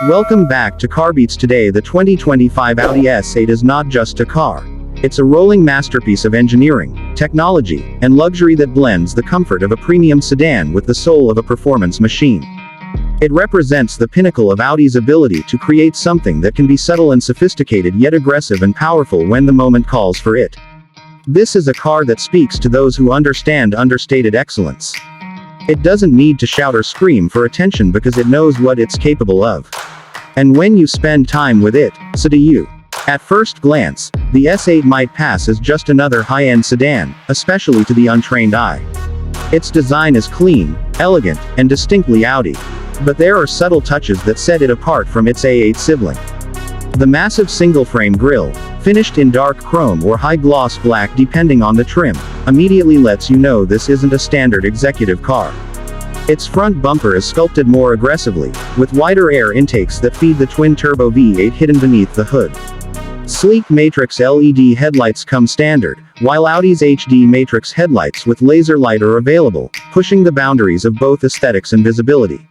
Welcome back to Carbeats. Today the 2025 Audi S8 is not just a car. It's a rolling masterpiece of engineering, technology, and luxury that blends the comfort of a premium sedan with the soul of a performance machine. It represents the pinnacle of Audi's ability to create something that can be subtle and sophisticated yet aggressive and powerful when the moment calls for it. This is a car that speaks to those who understand understated excellence. It doesn't need to shout or scream for attention because it knows what it's capable of. And when you spend time with it, so do you. At first glance, the S8 might pass as just another high-end sedan, especially to the untrained eye. Its design is clean, elegant, and distinctly Audi. But there are subtle touches that set it apart from its A8 sibling. The massive single-frame grille, finished in dark chrome or high-gloss black depending on the trim, immediately lets you know this isn't a standard executive car. Its front bumper is sculpted more aggressively, with wider air intakes that feed the twin-turbo V8 hidden beneath the hood. Sleek Matrix LED headlights come standard, while Audi's HD Matrix headlights with laser light are available, pushing the boundaries of both aesthetics and visibility.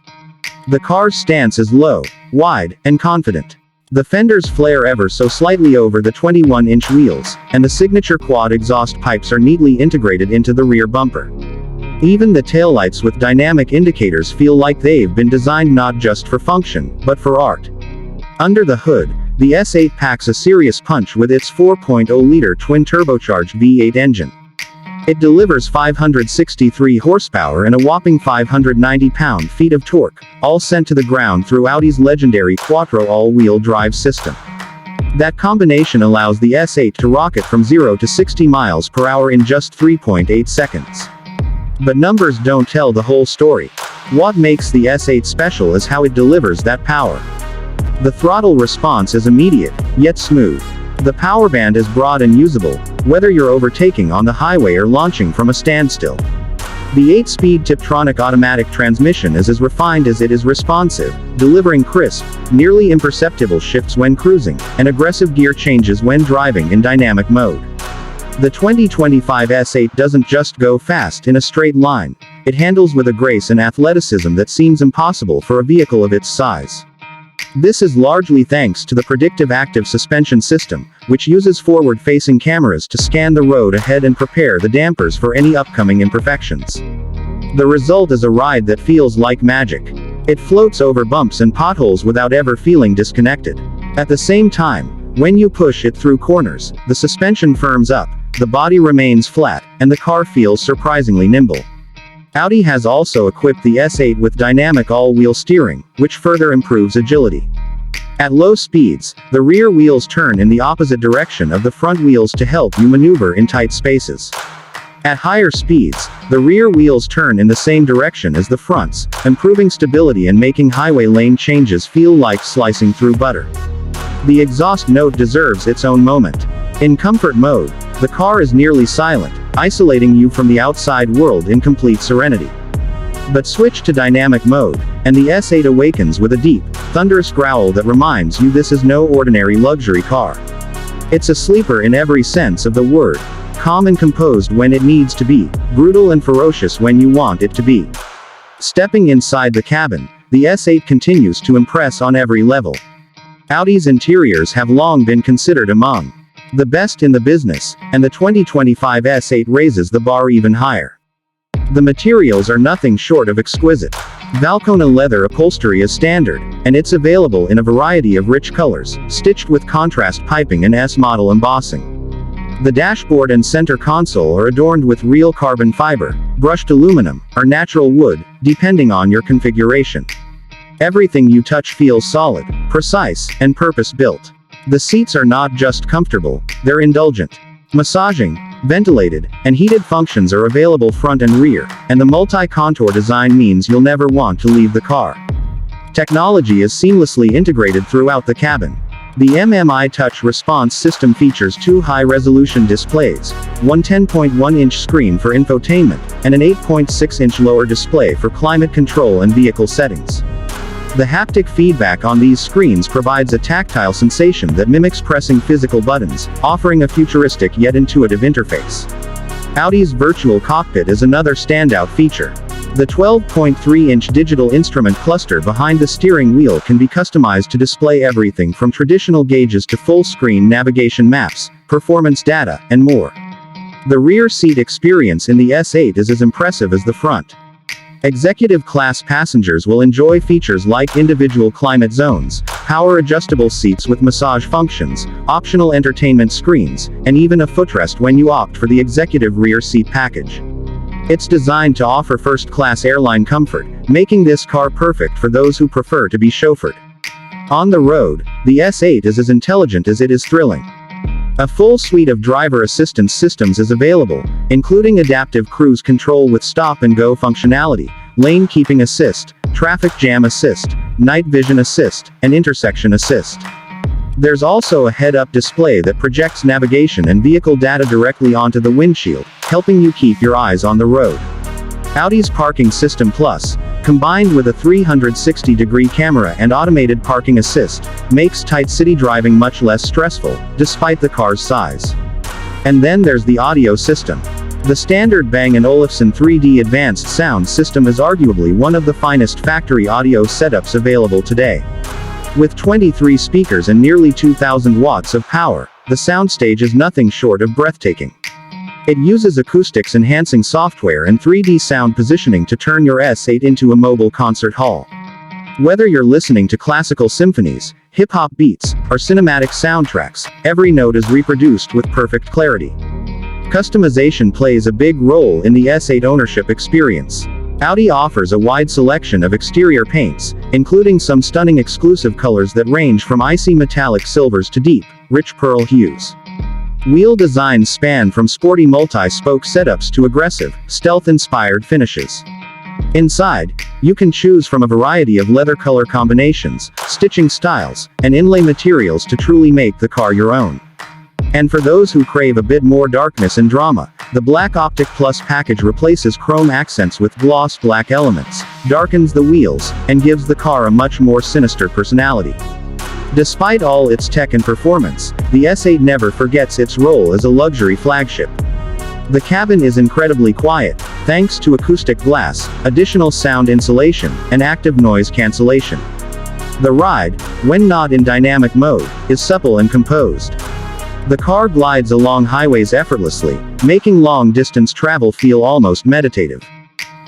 The car's stance is low, wide, and confident. The fenders flare ever so slightly over the 21-inch wheels, and the signature quad exhaust pipes are neatly integrated into the rear bumper. Even the taillights with dynamic indicators feel like they've been designed not just for function, but for art. Under the hood, the S8 packs a serious punch with its 4.0-liter twin-turbocharged V8 engine. It delivers 563 horsepower and a whopping 590 pound-feet of torque, all sent to the ground through Audi's legendary Quattro all-wheel drive system. That combination allows the S8 to rocket from 0 to 60 miles per hour in just 3.8 seconds. But numbers don't tell the whole story. What makes the S8 special is how it delivers that power. The throttle response is immediate, yet smooth. The power band is broad and usable, whether you're overtaking on the highway or launching from a standstill. The 8-speed Tiptronic automatic transmission is as refined as it is responsive, delivering crisp, nearly imperceptible shifts when cruising, and aggressive gear changes when driving in dynamic mode. The 2025 S8 doesn't just go fast in a straight line, it handles with a grace and athleticism that seems impossible for a vehicle of its size. This is largely thanks to the Predictive active suspension system, which uses forward-facing cameras to scan the road ahead and prepare the dampers for any upcoming imperfections. The result is a ride that feels like magic. It floats over bumps and potholes without ever feeling disconnected. At the same time, when you push it through corners, the suspension firms up, the body remains flat, and the car feels surprisingly nimble. Audi has also equipped the S8 with dynamic all-wheel steering, which further improves agility. At low speeds, the rear wheels turn in the opposite direction of the front wheels to help you maneuver in tight spaces. At higher speeds, the rear wheels turn in the same direction as the fronts, improving stability and making highway lane changes feel like slicing through butter. The exhaust note deserves its own moment. In comfort mode, the car is nearly silent, isolating you from the outside world in complete serenity. But switch to dynamic mode, and the S8 awakens with a deep, thunderous growl that reminds you this is no ordinary luxury car. It's a sleeper in every sense of the word, calm and composed when it needs to be, brutal and ferocious when you want it to be. Stepping inside the cabin, the S8 continues to impress on every level. Audi's interiors have long been considered among the best in the business, and the 2025 S8 raises the bar even higher. The materials are nothing short of exquisite. Valcona leather upholstery is standard, and it's available in a variety of rich colors, stitched with contrast piping and S-model embossing. The dashboard and center console are adorned with real carbon fiber, brushed aluminum, or natural wood, depending on your configuration. Everything you touch feels solid, precise, and purpose-built. The seats are not just comfortable, they're indulgent. Massaging, ventilated, and heated functions are available front and rear, and the multi-contour design means you'll never want to leave the car. Technology is seamlessly integrated throughout the cabin. The MMI Touch response system features two high-resolution displays, one 10.1-inch screen for infotainment, and an 8.6-inch lower display for climate control and vehicle settings. The haptic feedback on these screens provides a tactile sensation that mimics pressing physical buttons, offering a futuristic yet intuitive interface. Audi's virtual cockpit is another standout feature. The 12.3-inch digital instrument cluster behind the steering wheel can be customized to display everything from traditional gauges to full-screen navigation maps, performance data, and more. The rear seat experience in the S8 is as impressive as the front. Executive-class passengers will enjoy features like individual climate zones, power-adjustable seats with massage functions, optional entertainment screens, and even a footrest when you opt for the executive rear seat package. It's designed to offer first-class airline comfort, making this car perfect for those who prefer to be chauffeured. On the road, the S8 is as intelligent as it is thrilling. A full suite of driver assistance systems is available, including adaptive cruise control with stop-and-go functionality, lane keeping assist, traffic jam assist, night vision assist, and intersection assist. There's also a head-up display that projects navigation and vehicle data directly onto the windshield, helping you keep your eyes on the road. Audi's Parking System Plus, combined with a 360-degree camera and automated parking assist, makes tight city driving much less stressful, despite the car's size. And then there's the audio system. The standard Bang & Olufsen 3D advanced sound system is arguably one of the finest factory audio setups available today. With 23 speakers and nearly 2,000 watts of power, the soundstage is nothing short of breathtaking. It uses acoustics-enhancing software and 3D sound positioning to turn your S8 into a mobile concert hall. Whether you're listening to classical symphonies, hip-hop beats, or cinematic soundtracks, every note is reproduced with perfect clarity. Customization plays a big role in the S8 ownership experience. Audi offers a wide selection of exterior paints, including some stunning exclusive colors that range from icy metallic silvers to deep, rich pearl hues. Wheel designs span from sporty multi-spoke setups to aggressive, stealth-inspired finishes. Inside, you can choose from a variety of leather color combinations, stitching styles, and inlay materials to truly make the car your own. And for those who crave a bit more darkness and drama, the Black Optic Plus package replaces chrome accents with gloss black elements, darkens the wheels, and gives the car a much more sinister personality. Despite all its tech and performance, the S8 never forgets its role as a luxury flagship. The cabin is incredibly quiet, thanks to acoustic glass, additional sound insulation, and active noise cancellation. The ride, when not in dynamic mode, is supple and composed. The car glides along highways effortlessly, making long-distance travel feel almost meditative.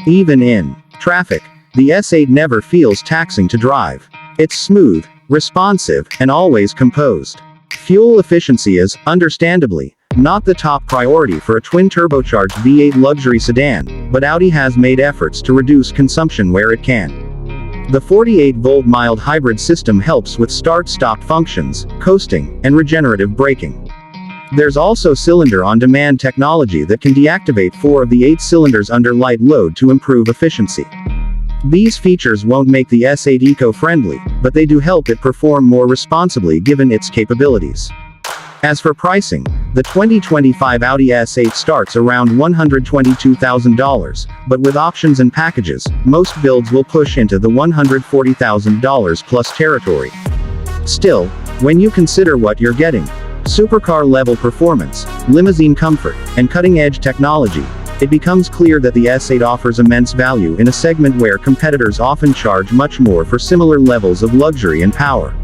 Even in traffic, the S8 never feels taxing to drive. It's smooth, responsive, and always composed. Fuel efficiency is, understandably, not the top priority for a twin-turbocharged V8 luxury sedan, but Audi has made efforts to reduce consumption where it can. The 48-volt mild hybrid system helps with start-stop functions, coasting, and regenerative braking. There's also cylinder-on-demand technology that can deactivate 4 of the 8 cylinders under light load to improve efficiency. These features won't make the S8 eco-friendly, but they do help it perform more responsibly given its capabilities. As for pricing, the 2025 Audi S8 starts around $122,000, but with options and packages, most builds will push into the $140,000 plus territory. Still, when you consider what you're getting, supercar-level performance, limousine comfort, and cutting-edge technology, it becomes clear that the S8 offers immense value in a segment where competitors often charge much more for similar levels of luxury and power.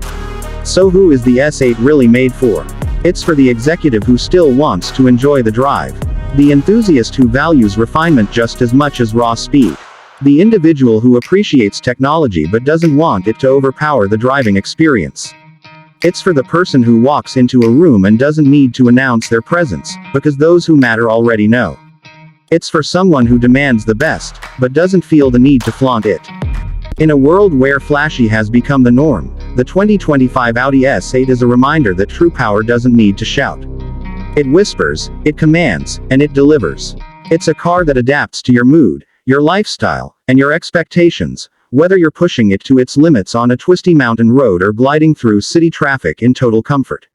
So who is the S8 really made for? It's for the executive who still wants to enjoy the drive. The enthusiast who values refinement just as much as raw speed. The individual who appreciates technology but doesn't want it to overpower the driving experience. It's for the person who walks into a room and doesn't need to announce their presence, because those who matter already know. It's for someone who demands the best, but doesn't feel the need to flaunt it. In a world where flashy has become the norm, the 2025 Audi S8 is a reminder that true power doesn't need to shout. It whispers, it commands, and it delivers. It's a car that adapts to your mood, your lifestyle, and your expectations, whether you're pushing it to its limits on a twisty mountain road or gliding through city traffic in total comfort.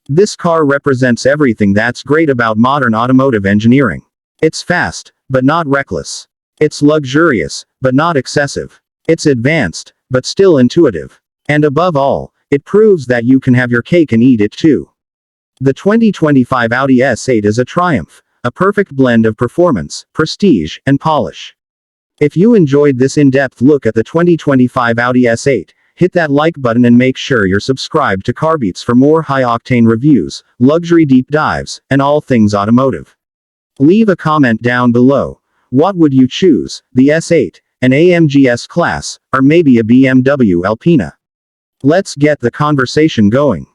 This car represents everything that's great about modern automotive engineering. It's fast, but not reckless. It's luxurious, but not excessive. It's advanced, but still intuitive. And above all, it proves that you can have your cake and eat it too. The 2025 Audi S8 is a triumph, a perfect blend of performance, prestige, and polish. If you enjoyed this in-depth look at the 2025 Audi S8, hit that like button and make sure you're subscribed to Carbeats for more high-octane reviews, luxury deep dives, and all things automotive. Leave a comment down below. What would you choose, the S8, an AMG S-Class, or maybe a BMW Alpina? Let's get the conversation going.